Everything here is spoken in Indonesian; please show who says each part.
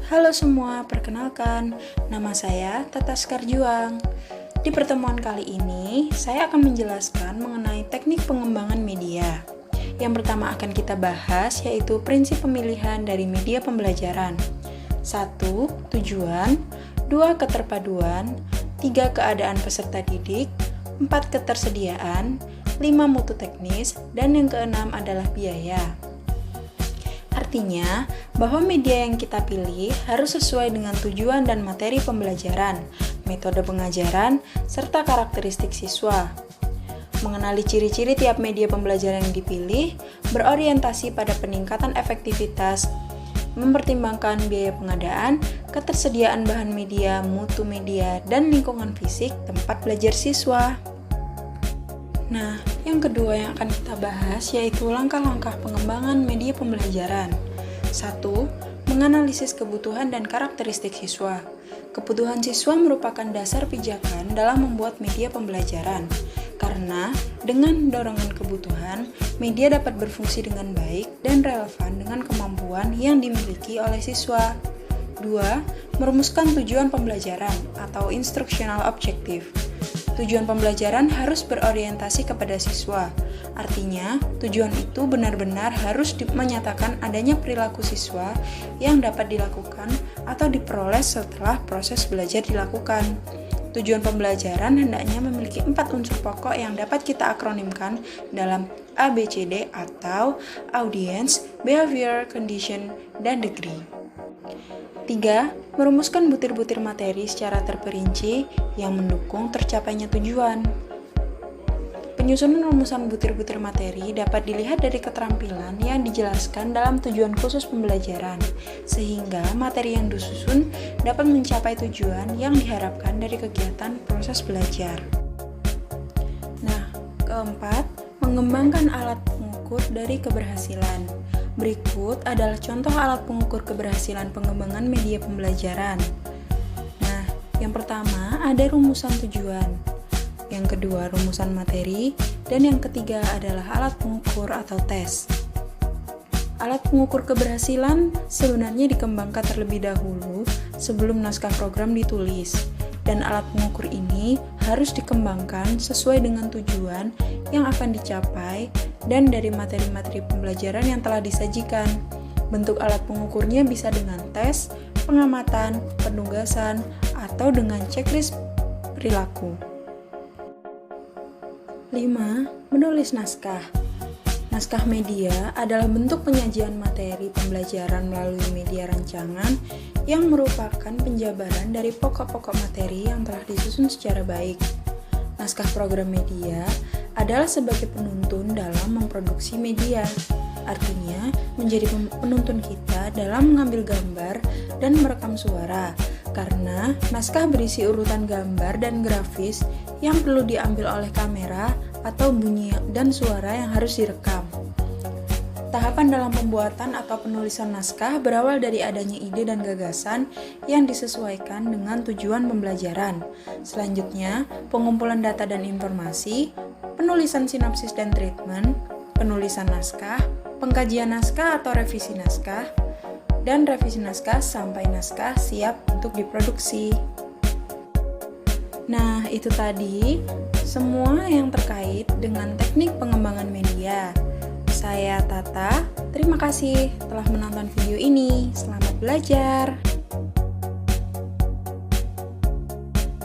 Speaker 1: Halo semua, perkenalkan, nama saya Tata Skarjuang. Di pertemuan kali ini, saya akan menjelaskan mengenai teknik pengembangan media. Yang pertama akan kita bahas yaitu prinsip pemilihan dari media pembelajaran. 1. Tujuan, 2. Keterpaduan, 3. Keadaan peserta didik, 4. Ketersediaan, 5. Mutu teknis, dan yang keenam adalah biaya. Artinya, bahwa media yang kita pilih harus sesuai dengan tujuan dan materi pembelajaran, metode pengajaran, serta karakteristik siswa. Mengenali ciri-ciri tiap media pembelajaran yang dipilih, berorientasi pada peningkatan efektivitas, mempertimbangkan biaya pengadaan, ketersediaan bahan media, mutu media, dan lingkungan fisik tempat belajar siswa. Nah, yang kedua yang akan kita bahas yaitu langkah-langkah pengembangan media pembelajaran. 1. Menganalisis kebutuhan dan karakteristik siswa. Kebutuhan siswa merupakan dasar pijakan dalam membuat media pembelajaran. Karena dengan dorongan kebutuhan, media dapat berfungsi dengan baik dan relevan dengan kemampuan yang dimiliki oleh siswa. 2. Merumuskan tujuan pembelajaran atau instructional objective. Tujuan pembelajaran harus berorientasi kepada siswa. Artinya, tujuan itu benar-benar harus menyatakan adanya perilaku siswa yang dapat dilakukan atau diperoleh setelah proses belajar dilakukan. Tujuan pembelajaran hendaknya memiliki 4 unsur pokok yang dapat kita akronimkan dalam ABCD atau Audience, Behavior, Condition, dan Degree. 3. Merumuskan butir-butir materi secara terperinci yang mendukung tercapainya tujuan. Penyusunan rumusan butir-butir materi dapat dilihat dari keterampilan yang dijelaskan dalam tujuan khusus pembelajaran, sehingga materi yang disusun dapat mencapai tujuan yang diharapkan dari kegiatan proses belajar. Nah, keempat, mengembangkan alat pengukur dari keberhasilan. Berikut adalah contoh alat pengukur keberhasilan pengembangan media pembelajaran. Nah, yang pertama ada rumusan tujuan, yang kedua rumusan materi, dan yang ketiga adalah alat pengukur atau tes. Alat pengukur keberhasilan sebenarnya dikembangkan terlebih dahulu sebelum naskah program ditulis, dan alat pengukur ini harus dikembangkan sesuai dengan tujuan yang akan dicapai dan dari materi-materi pembelajaran yang telah disajikan. Bentuk alat pengukurnya bisa dengan tes, pengamatan, penugasan, atau dengan checklist perilaku. 5. Menulis naskah. Naskah media adalah bentuk penyajian materi pembelajaran melalui media rancangan yang merupakan penjabaran dari pokok-pokok materi yang telah disusun secara baik. Naskah program media adalah sebagai penuntun dalam memproduksi media. Artinya, menjadi penuntun kita dalam mengambil gambar dan merekam suara, karena naskah berisi urutan gambar dan grafis yang perlu diambil oleh kamera atau bunyi dan suara yang harus direkam. Tahapan dalam pembuatan atau penulisan naskah berawal dari adanya ide dan gagasan yang disesuaikan dengan tujuan pembelajaran. Selanjutnya, pengumpulan data dan informasi, penulisan sinopsis dan treatment, penulisan naskah, pengkajian naskah atau revisi naskah, dan revisi naskah sampai naskah siap untuk diproduksi. Nah, itu tadi semua yang terkait dengan teknik pengembangan media. Saya Tata, terima kasih telah menonton video ini. Selamat belajar!